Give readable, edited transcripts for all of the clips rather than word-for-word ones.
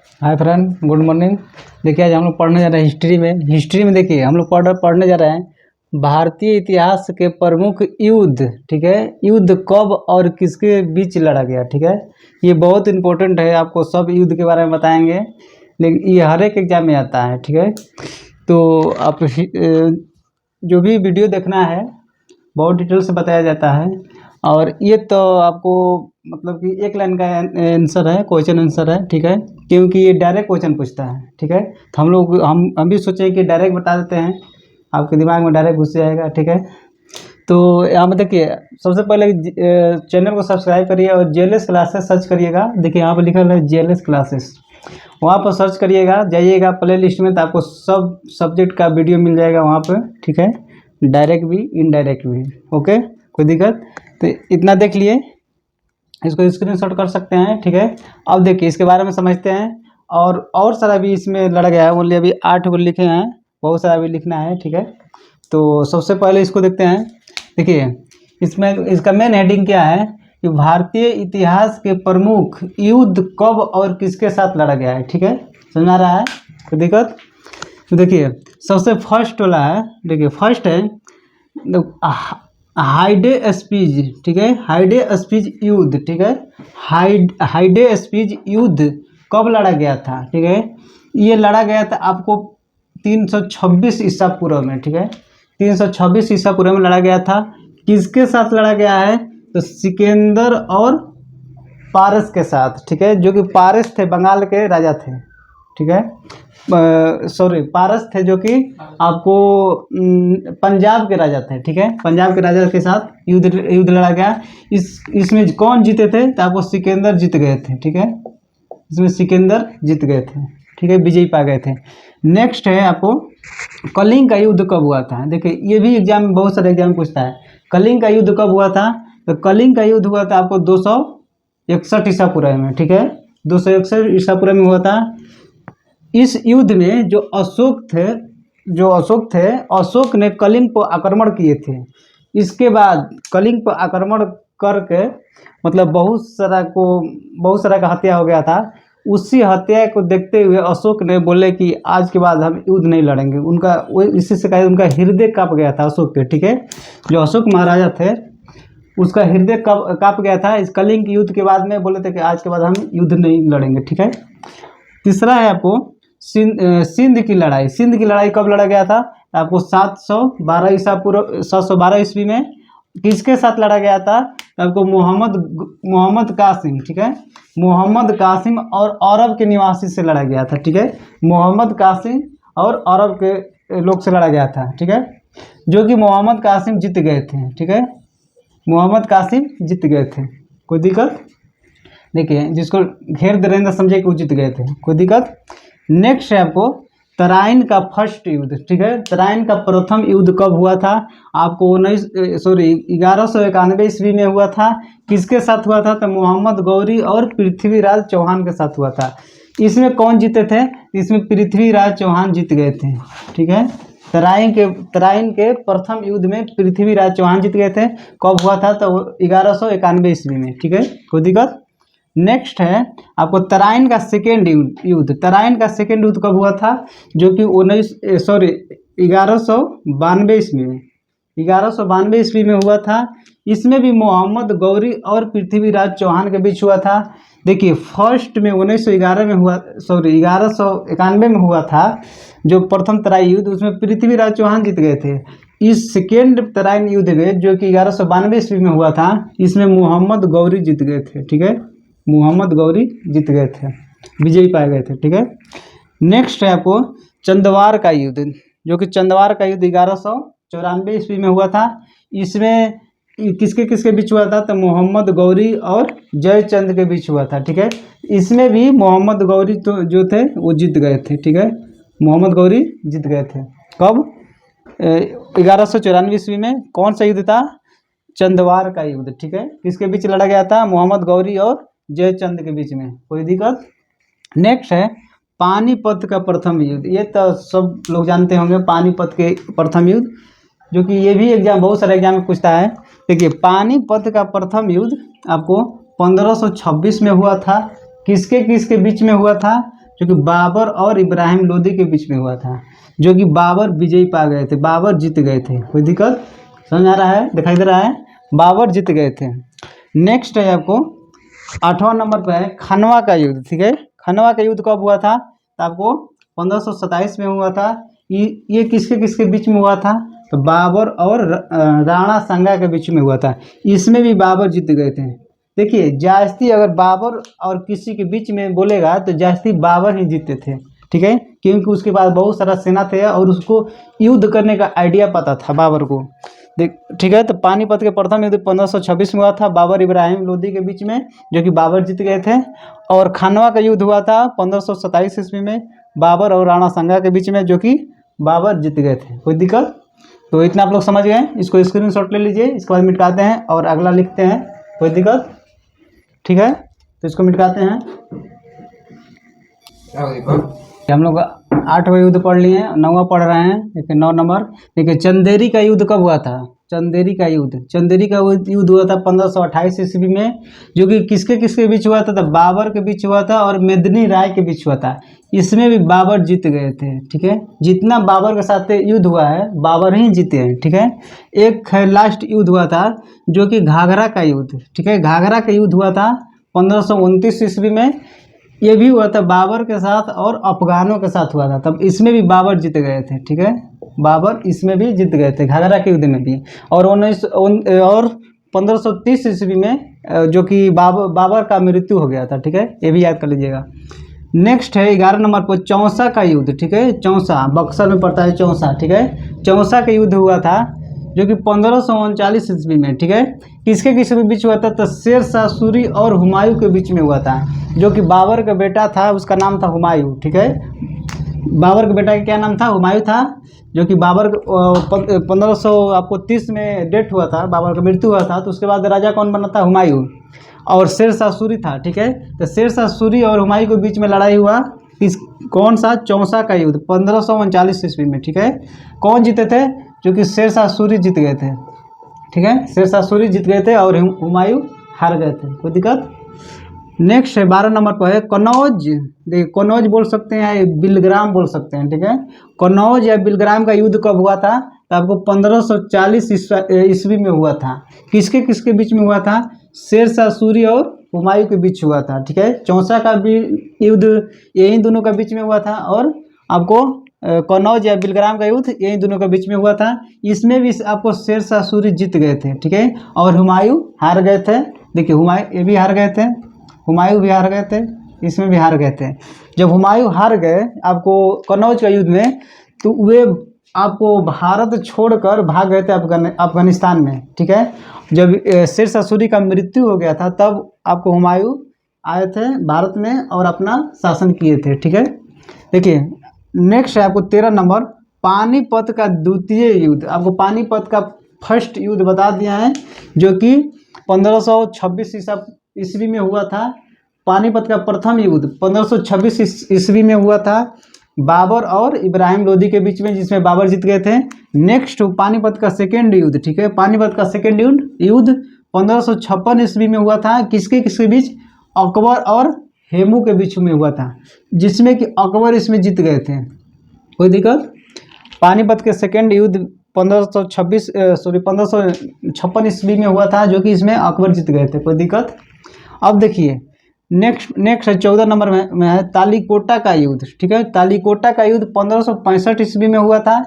Hi friend, good morning. देखिए आज हम लोग पढ़ने जा रहे हैं हिस्ट्री में देखिए हम लोग पढ़ने जा रहे हैं भारतीय इतिहास के प्रमुख युद्ध। ठीक है, युद्ध कब और किसके बीच लड़ा गया। ठीक है, ये बहुत इंपॉर्टेंट है, आपको सब युद्ध के बारे में बताएंगे, लेकिन ये हर एक एग्जाम में आता है। ठीक है, तो आप जो भी वीडियो देखना है बहुत डिटेल से बताया जाता है, और ये तो आपको मतलब कि एक लाइन का आंसर है, क्वेश्चन आंसर है। ठीक है, क्योंकि ये डायरेक्ट क्वेश्चन पूछता है। ठीक है, तो हम भी सोचे कि डायरेक्ट बता देते हैं, आपके दिमाग में डायरेक्ट घुस जाएगा। ठीक है, तो यहाँ पर देखिए सबसे पहले चैनल को सब्सक्राइब करिए और जेएलएस क्लासेस सर्च करिएगा। देखिए यहाँ पर लिखा है जेएलएस क्लासेस, वहाँ पर सर्च करिएगा, जाइएगा प्ले लिस्ट में, तो आपको सब सब्जेक्ट का वीडियो मिल जाएगा वहाँ पर। ठीक है, डायरेक्ट भी इनडायरेक्ट भी। ओके, कोई दिक्कत तो इतना देख लिए, इसको स्क्रीनशॉट कर सकते हैं। ठीक है, अब देखिए इसके बारे में समझते हैं, और सारा भी इसमें लड़ा गया है। ओनली अभी 8 को लिखे हैं, बहुत सारा भी लिखना है। ठीक है, तो सबसे पहले इसको देखते हैं। देखिए इसमें इसका मेन हेडिंग क्या है कि भारतीय इतिहास के प्रमुख युद्ध कब और किसके साथ लड़ा गया है। ठीक है, समझ आ रहा है, कोई दिक्कत। तो देखिए सबसे फर्स्ट वाला है, देखिए फर्स्ट है हाइडे स्पीज। ठीक है, हाइडे स्पीज युद्ध। ठीक है, हाइडे स्पीज युद्ध कब लड़ा गया था। ठीक है, ये लड़ा गया था आपको 326 ईसा पूर्व में। ठीक है, 326 ईसा पूर्व में लड़ा गया था। किसके साथ लड़ा गया है, तो सिकंदर और पारस के साथ। ठीक है, जो कि पारस थे, बंगाल के राजा थे। ठीक है, सॉरी पारस थे जो कि आपको पंजाब के राजा थे। ठीक है, पंजाब के राजा के साथ युद्ध लड़ा गया। इसमें कौन जीते थे, तो आपको सिकंदर जीत गए थे। ठीक है, इसमें सिकंदर जीत गए थे। ठीक है, विजयी पा गए थे। नेक्स्ट है आपको कलिंग का युद्ध कब हुआ था। देखिए ये भी एग्जाम में, बहुत सारे एग्जाम पूछता है, कलिंग का युद्ध कब हुआ था। तो कलिंग का युद्ध हुआ था आपको 261 ईसा पूर्व में। ठीक है, 261 ईसा पूर्व में हुआ था। इस युद्ध में जो अशोक थे, अशोक ने कलिंग पर आक्रमण किए थे। इसके बाद कलिंग पर आक्रमण करके मतलब बहुत सारा का हत्या हो गया था। उसी हत्या को देखते हुए अशोक ने बोले कि आज के बाद हम युद्ध नहीं लड़ेंगे। उनका वो इसी से कहा, उनका हृदय कांप गया था अशोक के। ठीक है, जो अशोक महाराजा थे उसका हृदय कांप गया था इस कलिंग के युद्ध के बाद में। बोले थे कि आज के बाद हम युद्ध नहीं लड़ेंगे। ठीक है, तीसरा है आपको सिंध की लड़ाई कब लड़ा गया था, आपको 712 ईस्वी में। किसके साथ लड़ा गया था, आपको मोहम्मद कासिम। ठीक है, मोहम्मद कासिम और अरब के निवासी से लड़ा गया था। ठीक है, मोहम्मद कासिम और अरब के लोग से लड़ा गया था। ठीक है, जो कि मोहम्मद कासिम जीत गए थे। ठीक है, मोहम्मद कासिम जीत गए थे, कोई दिक्कत। देखिए जिसको घेर दे रहे हैं समझे कि वो जीत गए थे, कोई दिक्कत। नेक्स्ट है आपको तराइन का फर्स्ट युद्ध। ठीक है, तराइन का प्रथम युद्ध कब हुआ था, आपको 1191 ईस्वी में हुआ था। किसके साथ हुआ था, तो मोहम्मद गौरी और पृथ्वीराज चौहान के साथ हुआ था। इसमें कौन जीते थे, इसमें पृथ्वीराज चौहान जीत गए थे। ठीक है, तराइन के प्रथम युद्ध में पृथ्वीराज चौहान जीत गए थे। कब हुआ था, तो 1191 ईस्वी में। ठीक है, कोई दिक्कत। नेक्स्ट है आपको तराइन का सेकेंड युद्ध। तराइन का सेकेंड युद्ध कब हुआ था, जो कि 1192 ईस्वी में। 1192 ईस्वी में हुआ था। इसमें भी मोहम्मद गौरी और पृथ्वीराज चौहान के बीच हुआ था। देखिए फर्स्ट में 1191 में हुआ था जो प्रथम तराइन युद्ध, उसमें पृथ्वीराज चौहान जीत गए थे। इस सेकेंड तराइन युद्ध में जो कि 1192 ईस्वी में हुआ था, इसमें मोहम्मद गौरी जीत गए थे। ठीक है, मोहम्मद गौरी जीत गए थे, विजयी पाए गए थे। ठीक है, नेक्स्ट है आपको चंदवार का युद्ध, जो कि चंदवार का युद्ध 1194 ईस्वी में हुआ था। इसमें किसके बीच हुआ था, तो मोहम्मद गौरी और जयचंद के बीच हुआ था। ठीक है, इसमें भी मोहम्मद गौरी तो जो थे वो जीत गए थे। ठीक है, मोहम्मद गौरी जीत गए थे। कब, 1194 ईस्वी में। कौन सा युद्ध था, चंदवार का युद्ध। ठीक है, किसके बीच लड़ा गया था, मोहम्मद गौरी और जयचंद के बीच में, कोई दिक्कत। नेक्स्ट है पानीपत का प्रथम युद्ध। ये तो सब लोग जानते होंगे, पानीपत के प्रथम युद्ध, जो कि ये भी एग्जाम, बहुत सारे एग्जाम में पूछता है। देखिए पानीपत का प्रथम युद्ध आपको 1526 में हुआ था। किसके बीच में हुआ था, जो कि बाबर और इब्राहिम लोदी के बीच में हुआ था, जो कि बाबर विजयी पा गए थे, बाबर जीत गए थे। कोई दिक्कत समझ आ रहा है, दिखाई दे रहा है, बाबर जीत गए थे। नेक्स्ट है आपको 8वां नंबर पर है खनवा का युद्ध। ठीक है, खनवा का युद्ध कब हुआ था, तो आपको 1527 में हुआ था। ये किसके किसके बीच में हुआ था, तो बाबर और राणा सांगा के बीच में हुआ था। इसमें भी बाबर जीत गए थे। देखिए जास्ती अगर बाबर और किसी के बीच में बोलेगा तो जास्ती बाबर ही जीते थे। ठीक है, क्योंकि उसके पास बहुत सारा सेना थे और उसको युद्ध करने का आइडिया पता था बाबर को। ठीक है, तो पानीपत के प्रथम युद्ध 1526 में हुआ था बाबर इब्राहिम लोदी के बीच में, जो कि बाबर जीत गए थे। और खानवा का युद्ध हुआ था 1527 ईस्वी में बाबर और राणा सांगा के बीच में, जो कि बाबर जीत गए थे। कोई दिक्कत, तो इतना आप लोग समझ गए, इसको स्क्रीनशॉट ले लीजिए, इसके बाद मिटाते हैं और अगला लिखते हैं। कोई दिक्कत, ठीक है, तो इसको मिटाते हैं। हम लोग 8वां युद्ध पढ़ लिए हैं, 9वां पढ़ रहे हैं। देखिए 9 नंबर, देखिए चंदेरी का युद्ध कब हुआ था, चंदेरी का युद्ध हुआ था 1528 ईस्वी में, जो कि किसके किसके बीच हुआ था, तो बाबर के बीच हुआ था और मेदिनी राय के बीच हुआ था। इसमें भी बाबर जीत गए थे। ठीक है, जितना बाबर के साथ युद्ध हुआ है बाबर ही जीते हैं। ठीक है, एक लास्ट युद्ध हुआ था जो कि घाघरा का युद्ध। ठीक है, घाघरा का युद्ध हुआ था 1529 ईस्वी में। ये भी हुआ था बाबर के साथ और अफगानों के साथ हुआ था, तब इसमें भी बाबर जीत गए थे। ठीक है, बाबर इसमें भी जीत गए थे, घाघरा के युद्ध में भी। और 1530 ईस्वी में जो कि बाबर का मृत्यु हो गया था। ठीक है, ये भी याद कर लीजिएगा। नेक्स्ट है 11 नंबर पर चौसा का युद्ध। ठीक है, चौसा बक्सर में पड़ता है चौसा। ठीक है, चौसा का युद्ध हुआ था जो कि 1539 ईस्वी में। ठीक है, किसके किसके बीच हुआ था, तो शेर शाह सूरी और हुमायूं के बीच में हुआ था, जो कि बाबर का बेटा था, उसका नाम था हुमायूं। ठीक है, बाबर के बेटा का क्या नाम था, हुमायूं था, जो कि बाबर 1530 में डेथ हुआ था, बाबर का मृत्यु हुआ था। तो उसके बाद राजा कौन बना था, हुमायूं, और शेर शाह सूरी था। ठीक है, तो शेर शाह सूरी और हुमायूं के बीच में लड़ाई हुआ, कौन सा, चौसा का युद्ध 1539 ईस्वी में। ठीक है, कौन जीते थे, जो कि शेर शाह सूरी जीत गए थे। ठीक है, शेर शाह सूरी जीत गए थे और हुमायूं हार गए थे। कोई दिक्कत। नेक्स्ट है 12 नंबर पर है कनौज। देखिए कनौज बोल सकते हैं, बिलग्राम बोल सकते हैं। ठीक है, कनौज या बिलग्राम का युद्ध कब हुआ था, तो आपको 1540 ईस्वी में हुआ था। किसके किसके बीच में हुआ था, शेर शाह सूरी और हुमायूं के बीच हुआ था। ठीक है, चौसा का भी युद्ध यही दोनों के बीच में हुआ था, और आपको कनौज या बिलग्राम का युद्ध यही दोनों के बीच में हुआ था। इसमें भी आपको शेर शाह सूरी जीत गए थे। ठीक है, और हुमायूं हार गए थे। देखिए हुमायूं ये भी हार गए थे, हुमायूं भी हार गए थे, इसमें भी हार गए थे। जब हुमायूं हार गए आपको कनौज का युद्ध में, तो वे आपको भारत छोड़कर भाग गए थे अफगानिस्तान में। ठीक है, जब शेर शाह सूरी का मृत्यु हो गया था तब आपको हुमायूं आए थे भारत में और अपना शासन किए थे। ठीक है, देखिए नेक्स्ट है आपको 13 नंबर पानीपत का द्वितीय युद्ध। आपको पानीपत का फर्स्ट युद्ध बता दिया है, जो कि 1526 ईस्वी में हुआ था। पानीपत का प्रथम युद्ध 1526 ईस्वी में हुआ था बाबर और इब्राहिम लोदी के बीच में, जिसमें बाबर जीत गए थे। नेक्स्ट पानीपत का सेकेंड युद्ध। ठीक है, पानीपत का सेकेंड युद्ध 1556 ईस्वी में हुआ था। किसके किसके बीच, अकबर और हेमू के बीच में हुआ था, जिसमें कि अकबर इसमें जीत गए थे। कोई दिक्कत। पानीपत के सेकेंड युद्ध 1556 ईस्वी में हुआ था, जो कि इसमें अकबर जीत गए थे। कोई दिक्कत। अब देखिए नेक्स्ट है 14 नंबर में है तालीकोटा का युद्ध। ठीक है, तालीकोटा का युद्ध 1565 ईस्वी में हुआ था।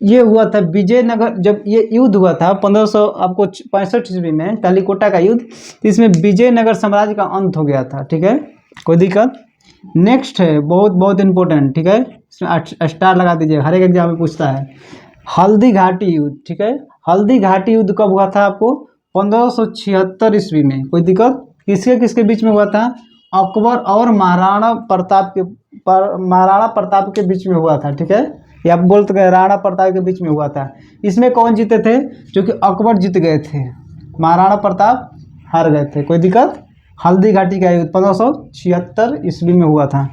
ये हुआ था विजयनगर, जब ये युद्ध हुआ था 1565 ईस्वी में तालीकोटा का युद्ध, तो इसमें विजयनगर साम्राज्य का अंत हो गया था। ठीक है, कोई दिक्कत। नेक्स्ट है बहुत बहुत इंपॉर्टेंट। ठीक है, इसमें स्टार लगा दीजिए, हर एक एग्जाम में पूछता है, हल्दी घाटी युद्ध। ठीक है, हल्दी घाटी युद्ध कब हुआ था, आपको 1576 ईस्वी में। कोई दिक्कत। किसके किसके बीच में हुआ था, अकबर और महाराणा प्रताप के बीच में हुआ था। ठीक है, ये आप बोलते गए राणा प्रताप के बीच में हुआ था। इसमें कौन जीते थे, जो कि अकबर जीत गए थे, महाराणा प्रताप हार गए थे। कोई दिक्कत। हल्दी घाटी का युद्ध 1576 ईस्वी में हुआ था।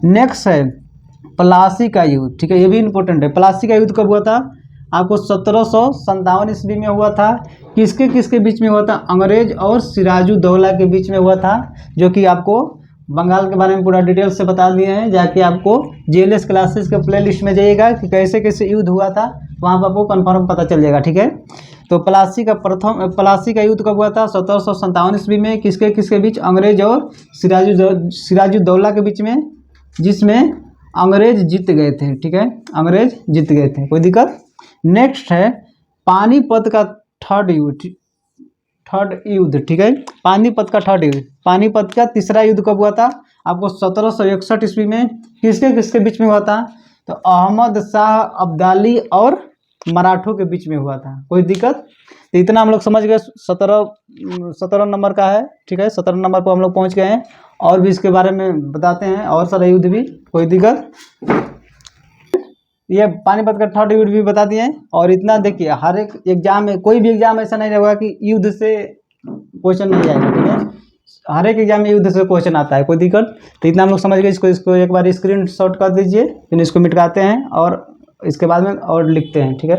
नेक्स्ट है प्लासी का युद्ध। ठीक है, ये भी इंपॉर्टेंट है। प्लासी का युद्ध कब हुआ था, आपको 1757 ईस्वी में हुआ था। किसके किसके बीच में हुआ था, अंग्रेज और सिराजुद्दौला के बीच में हुआ था, जो कि आपको बंगाल के बारे में पूरा डिटेल से बता दिए हैं। जाके आपको जीएलएस क्लासेस के प्ले लिस्ट में जाइएगा कि कैसे कैसे युद्ध हुआ था, वहाँ पर आपको कन्फर्म पता चल जाएगा। ठीक है, तो प्लासी का युद्ध कब हुआ था? 1757 ईस्वी में। किसके किसके बीच? अंग्रेज और सिराजुद्दौला के बीच में, जिसमें अंग्रेज जीत गए थे। ठीक है, अंग्रेज जीत गए थे, कोई दिक्कत। नेक्स्ट है पानीपत का थर्ड युद्ध। ठीक है, पानीपत का थर्ड युद्ध। पानीपत का तीसरा युद्ध कब हुआ था? आपको 1761 ईस्वी में। किसके किसके बीच में हुआ था? तो अहमद शाह अब्दाली और मराठों के बीच में हुआ था, कोई दिक्कत। तो इतना हम लोग समझ गए। 17 नंबर का है। ठीक है, 17 नंबर पर हम लोग पहुंच गए हैं। और भी इसके बारे में बताते हैं, और सारे युद्ध भी, कोई दिक्कत। ये पानीपत का थर्ड युद्ध भी बता दिए। और इतना देखिए, हर एक एग्जाम में, कोई भी एग्जाम ऐसा नहीं रहेगा कि युद्ध से क्वेश्चन नहीं आएगा। ठीक है, हर एक एग्जाम में युद्ध से क्वेश्चन आता है, कोई दिक्कत। तो इतना हम लोग समझ गए। इसको एक बार स्क्रीन शॉट कर दीजिए, फिर इसको मिटाते हैं और इसके बाद में और लिखते हैं। ठीक है,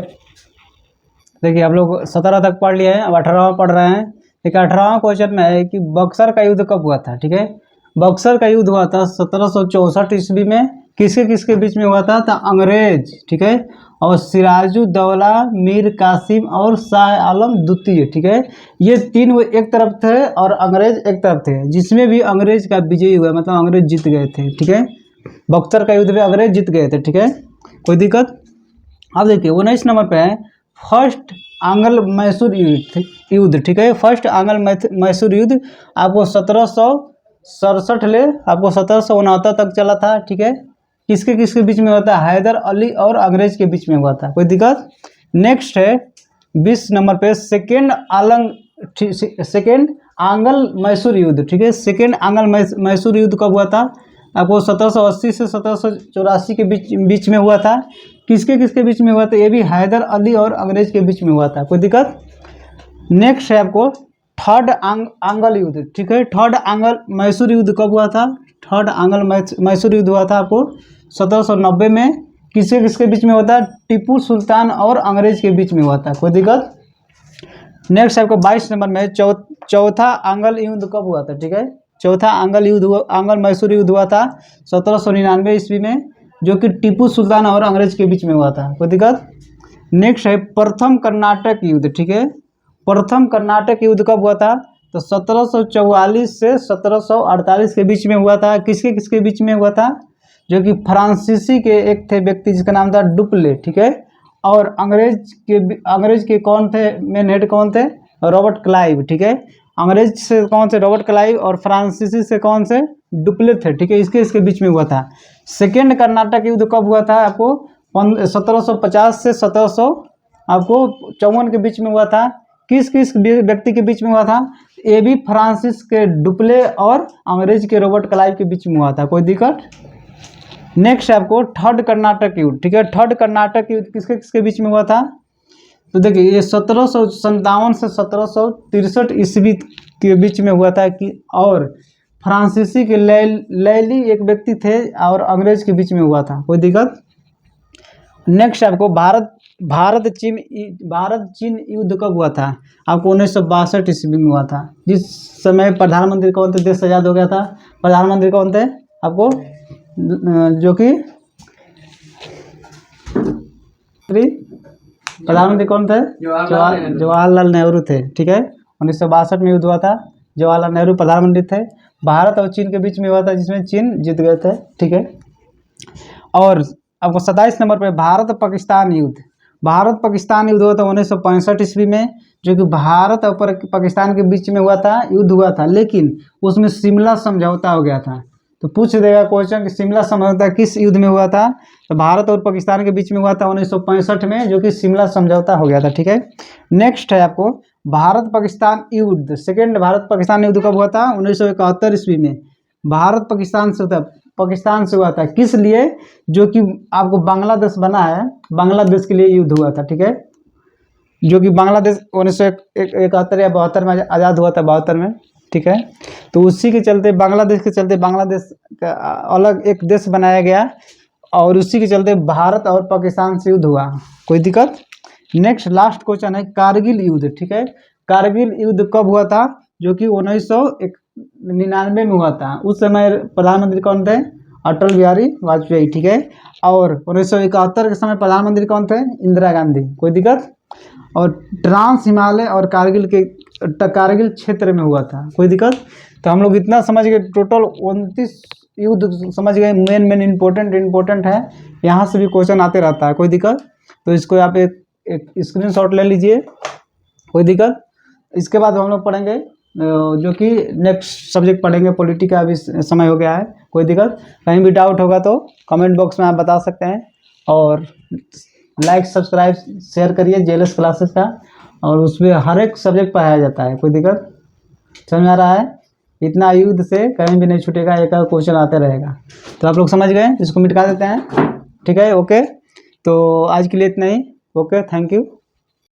देखिए आप लोग 17 तक पढ़ लिए हैं, अब 18वां पढ़ रहे हैं। देखिए 18वां क्वेश्चन में है कि बक्सर का युद्ध कब हुआ था? ठीक है, बक्सर का युद्ध हुआ था 1764 ईस्वी में। किसके किसके बीच में हुआ था? तो अंग्रेज, ठीक है, और सिराजुद्दौला, मीर कासिम और शाह आलम द्वितीय। ठीक है, ये तीन वो एक तरफ थे और अंग्रेज एक तरफ थे, जिसमें भी अंग्रेज का विजयी हुआ, मतलब अंग्रेज जीत गए थे। ठीक है, बक्सर का युद्ध में अंग्रेज जीत गए थे। ठीक है, कोई दिक्कत। अब देखिए 19 नंबर पे है फर्स्ट आंग्ल मैसूर युद्ध। ठीक है, फर्स्ट आंग्ल मैसूर युद्ध आपको 1767 ले आपको 1769 तक चला था। ठीक है, किसके किसके बीच में हुआ था? हैदर अली और अंग्रेज के बीच में हुआ था, कोई दिक्कत। नेक्स्ट है 20 नंबर पे सेकेंड आंग्ल मैसूर युद्ध। ठीक है, सेकेंड आंग्ल मैसूर युद्ध कब हुआ था? आपको 1780 से 1784 के बीच में हुआ था। किसके किसके बीच में हुआ था? ये भी हैदर अली और अंग्रेज के बीच में हुआ था, कोई दिक्कत। नेक्स्ट है आपको थर्ड आंग्ल युद्ध। ठीक है, थर्ड आंग्ल मैसूर युद्ध कब हुआ था? थर्ड आंग्ल मैसूर युद्ध हुआ था आपको 1790 में। किसके किसके बीच में हुआ था? टीपू सुल्तान और अंग्रेज के बीच में हुआ था, कोई दिक्कत। नेक्स्ट आपको 22 नंबर में चौथा आंग्ल युद्ध कब हुआ था? ठीक है, चौथा आंग्ल मैसूर युद्ध हुआ था 1799 ईस्वी में, जो कि टीपू सुल्तान और अंग्रेज के बीच में हुआ था, कोई दिक्कत। नेक्स्ट है प्रथम कर्नाटक युद्ध। ठीक है, प्रथम कर्नाटक युद्ध कब हुआ था? तो 1744 से 1748 के बीच में हुआ था। किसके किसके बीच में हुआ था? जो कि फ्रांसीसी के एक थे व्यक्ति, जिसका नाम था डुप्ले। ठीक है, और अंग्रेज के कौन थे? मेन हेड कौन थे? Robert Clive. ठीक है, अंग्रेज से कौन से? रॉबर्ट क्लाइव, और फ्रांसीसी से कौन से? डुप्ले थे। ठीक है, इसके बीच में हुआ था। सेकेंड कर्नाटक युद्ध कब हुआ था? आपको 1750 से 1754 के बीच में हुआ था। किस किस व्यक्ति के बीच में हुआ था? ये भी फ्रांसिस के डुप्ले और अंग्रेज के रॉबर्ट क्लाइव के बीच में हुआ था, कोई दिक्कत। नेक्स्ट आपको थर्ड कर्नाटक युद्ध। ठीक है, थर्ड कर्नाटक युद्ध किसके किसके बीच में हुआ था? तो देखिए ये 1757 से 1763 ईस्वी के बीच में हुआ था कि, और फ्रांसीसी के लैली एक व्यक्ति थे और अंग्रेज के बीच में हुआ था, कोई दिक्कत। नेक्स्ट आपको भारत चीन युद्ध कब हुआ था? आपको 1962 ईस्वी में हुआ था, जिस समय प्रधानमंत्री कौन थे? देश आज़ाद हो गया था। प्रधानमंत्री कौन थे? आपको जो कि प्रधानमंत्री कौन थे? जवाहरलाल नेहरू थे। ठीक है, 1962 में युद्ध हुआ था, जवाहरलाल नेहरू प्रधानमंत्री थे। भारत और चीन के बीच में हुआ था, जिसमें चीन जीत गए थे। ठीक है, और आपको 27 नंबर पे भारत पाकिस्तान युद्ध। भारत पाकिस्तान युद्ध हुआ था 1965 ईस्वी में, जो कि भारत और पाकिस्तान के बीच में हुआ था, युद्ध हुआ था, लेकिन उसमें शिमला समझौता हो गया था। तो पूछ देगा क्वेश्चन कि शिमला समझौता किस युद्ध में हुआ था? तो भारत और पाकिस्तान के बीच में हुआ था 1965 में, जो कि शिमला समझौता हो गया था। ठीक है, नेक्स्ट है आपको भारत पाकिस्तान युद्ध। सेकेंड भारत पाकिस्तान युद्ध कब हुआ था? 1971 ईस्वी में। भारत पाकिस्तान से हुआ था, किस लिए? जो कि आपको बांग्लादेश बना है, बांग्लादेश के लिए युद्ध हुआ था। ठीक है, जो कि बांग्लादेश 1971 या 72 में आज़ाद हुआ था, 72 में। ठीक है, तो उसी के चलते बांग्लादेश का अलग एक देश बनाया गया, और उसी के चलते भारत और पाकिस्तान से युद्ध हुआ, कोई दिक्कत। नेक्स्ट लास्ट क्वेश्चन है कारगिल युद्ध। ठीक है, कारगिल युद्ध कब हुआ था? जो कि 1999 में हुआ था। उस समय प्रधानमंत्री कौन थे? अटल बिहारी वाजपेयी, ठीक है। और 1971 के समय प्रधानमंत्री कौन थे? इंदिरा गांधी। कोई दिक्कत? और ट्रांस हिमालय और कारगिल क्षेत्र में हुआ था। कोई दिक्कत? तो हम लोग इतना समझ गए, टोटल 29 युद्ध समझ गए, मेन इंपॉर्टेंट है। यहाँ से भी क्वेश्चन आते रहता है। कोई दिक्कत? तो इसको आप एक स्क्रीनशॉट ले लीजिए। कोई दिक्कत? इसके बाद हम लोग पढ़ेंगे जो कि नेक्स्ट सब्जेक्ट पढ़ेंगे, पॉलिटी का अभी समय हो गया है। कोई दिक्कत? कहीं भी डाउट होगा तो कमेंट बॉक्स में आप बता सकते हैं। और लाइक सब्सक्राइब शेयर करिए जेएलएस क्लासेस का, और उसमें हर एक सब्जेक्ट पढ़ाया जाता है। कोई दिक्कत? समझ में आ रहा है? इतना युद्ध से कहीं भी नहीं छूटेगा, एक क्वेश्चन आते रहेगा। तो आप लोग समझ गए, इसको मिटा देते हैं, ठीक है। ओके, तो आज के लिए इतना ही। Okay, thank you.